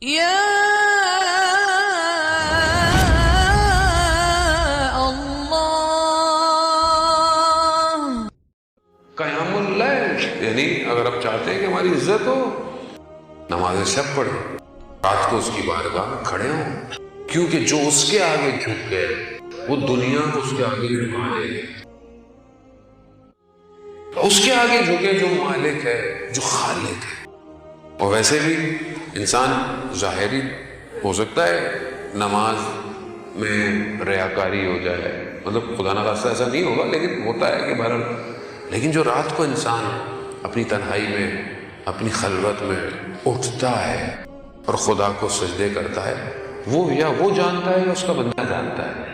یا اللہ قیام اللیل، یعنی اگر آپ چاہتے ہیں کہ ہماری عزت ہو، نماز شب پڑھیں، رات کو اس کی بارگاہ میں کھڑے ہوں، کیونکہ جو اس کے آگے جھک گئے وہ دنیا کو اس کے آگے جھکا دے گی۔ اس کے آگے جھکے جو مالک ہے، جو خالق ہے۔ اور ویسے بھی انسان ظاہری ہو سکتا ہے نماز میں ریاکاری ہو جائے، مطلب خدا نخواستہ ایسا نہیں ہوگا، لیکن ہوتا ہے کہ بہرحال، لیکن جو رات کو انسان اپنی تنہائی میں، اپنی خلوت میں اٹھتا ہے اور خدا کو سجدے کرتا ہے، وہ یا وہ جانتا ہے یا اس کا بندہ جانتا ہے۔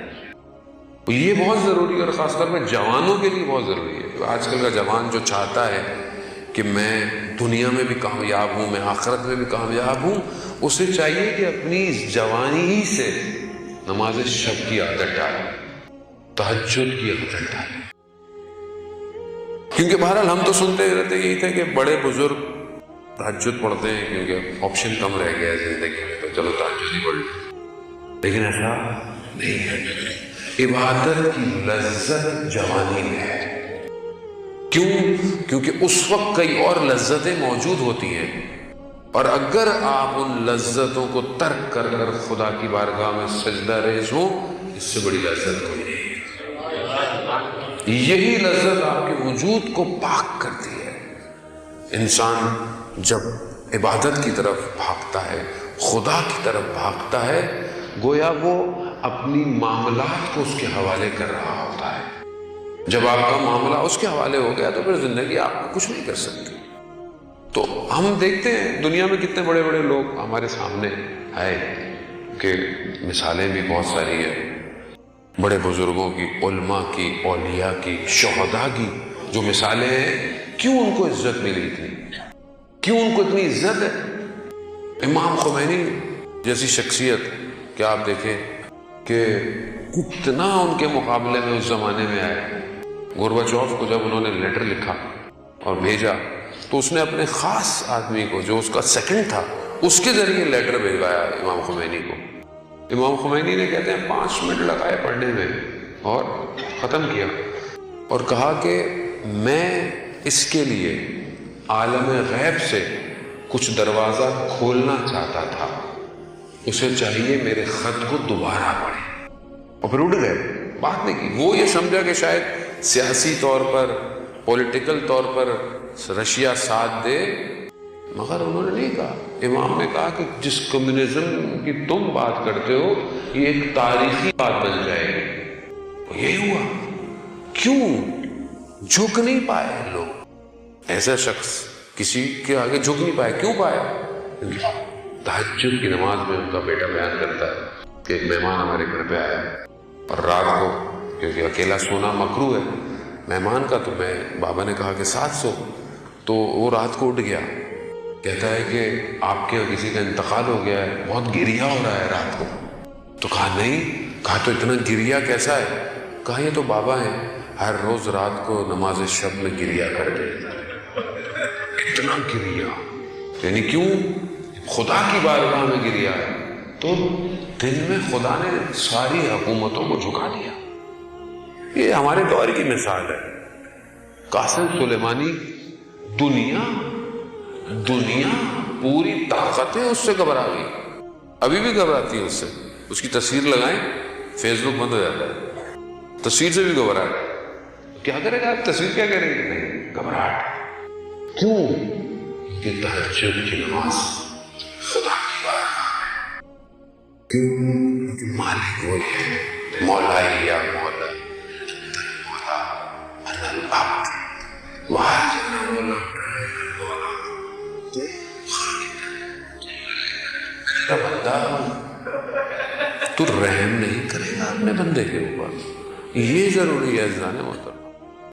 یہ بہت ضروری ہے، اور خاص طور پہ جوانوں کے لیے بہت ضروری ہے۔ آج کل کا جوان جو چاہتا ہے کہ میں دنیا میں بھی کامیاب ہوں، میں آخرت میں بھی کامیاب ہوں، اسے چاہیے کہ اپنی جوانی ہی سے نماز شب کی عادت ڈالے، تہجد کی عادت ڈالے۔ کیونکہ بہرحال ہم تو سنتے رہتے یہی تھے کہ بڑے بزرگ تہجد پڑھتے ہیں کیونکہ آپشن کم رہ گیا ہے زندگی میں، تو چلو تہجد ہی پڑھ لیں، لیکن ایسا نہیں ہے۔ عبادت کی لذت جوانی میں ہے۔ کیوں؟ کیونکہ اس وقت کئی اور لذتیں موجود ہوتی ہیں، اور اگر آپ ان لذتوں کو ترک کر کر خدا کی بارگاہ میں سجدہ ریز ہوں، اس سے بڑی لذت کوئی نہیں ہے۔ یہی لذت آپ کے وجود کو پاک کرتی ہے۔ انسان جب عبادت کی طرف بھاگتا ہے، خدا کی طرف بھاگتا ہے، گویا وہ اپنی معاملات کو اس کے حوالے کر رہا ہوتا ہے۔ جب آپ کا معاملہ اس کے حوالے ہو گیا تو پھر زندگی آپ کو کچھ نہیں کر سکتی۔ تو ہم دیکھتے ہیں دنیا میں کتنے بڑے بڑے لوگ ہمارے سامنے آئے کہ مثالیں بھی بہت ساری ہیں، بڑے بزرگوں کی، علماء کی، اولیاء کی، شہداء کی جو مثالیں ہیں۔ کیوں ان کو عزت ملی اتنی؟ کیوں ان کو اتنی عزت ہے؟ امام خمینی جیسی شخصیت کہ آپ دیکھیں کہ کتنا ان کے مقابلے میں اس زمانے میں آئے۔ گورباچوف کو جب انہوں نے لیٹر لکھا اور بھیجا تو اس نے اپنے خاص آدمی کو، جو اس کا سیکنڈ تھا، اس کے ذریعے لیٹر بھیجوایا امام خمینی کو۔ امام خمینی نے کہتے ہیں 5 منٹ لگائے پڑھنے میں اور ختم کیا، اور کہا کہ میں اس کے لیے عالم غیب سے کچھ دروازہ کھولنا چاہتا تھا، اسے چاہیے میرے خط کو دوبارہ پڑھے، اور پھر اٹھ گئے، بات نہیں کی۔ وہ یہ سمجھا کہ شاید سیاسی طور پر، پولیٹیکل طور پر رشیا ساتھ دے، مگر انہوں نے نہیں کہا۔ امام نے کہا کہ جس کمیونزم کی تم بات کرتے ہو یہ ایک تاریخی بات بن جائے گی، اور یہی ہوا۔ کیوں جھک نہیں پائے لوگ؟ ایسا شخص کسی کے آگے جھک نہیں پائے، کیوں پایا؟ تہجد کی نماز میں ان کا بیٹا بیان کرتا ہے کہ ایک مہمان ہمارے گھر پہ آیا اور رات کو، کیونکہ اکیلا سونا مکروہ ہے مہمان کا، تو بابا نے کہا کہ ساتھ سو، تو وہ رات کو اٹھ گیا، کہتا ہے کہ آپ کے کسی کا انتقال ہو گیا ہے، بہت گریہ ہو رہا ہے رات کو۔ تو کہا نہیں، کہا تو اتنا گریہ کیسا ہے؟ کہا یہ تو بابا ہیں، ہر روز رات کو نماز شب میں گریہ کرتے ہیں۔ اتنا گریہ، یعنی کیوں؟ خدا کی بارگاہ میں گریہ ہے، تو دل میں خدا نے ساری حکومتوں کو جھکا دیا۔ یہ ہمارے دور کی مثال ہے۔ قاسم سلیمانی، دنیا پوری طاقتیں اس سے گھبرا گئی، ابھی بھی گھبراتی ہے اس سے۔ اس کی تصویر لگائیں، فیس بک بند ہو جاتا ہے، تصویر سے بھی گھبراہٹ۔ کیا کرے گا آپ؟ تصویر کیا کریں گے؟ نہیں، گھبراہٹ۔ کیوں؟ کہ تہجد کی نماز خدا کی بارگاہ میں۔ کیوں؟ مالک وہی ہے، مولا یا مولا مولا انا العبد وحاجنا بندہ تو رحم نہیں کرے گا اپنے بندے کے اوپر۔ یہ ضروری ہے عزیزان محترم۔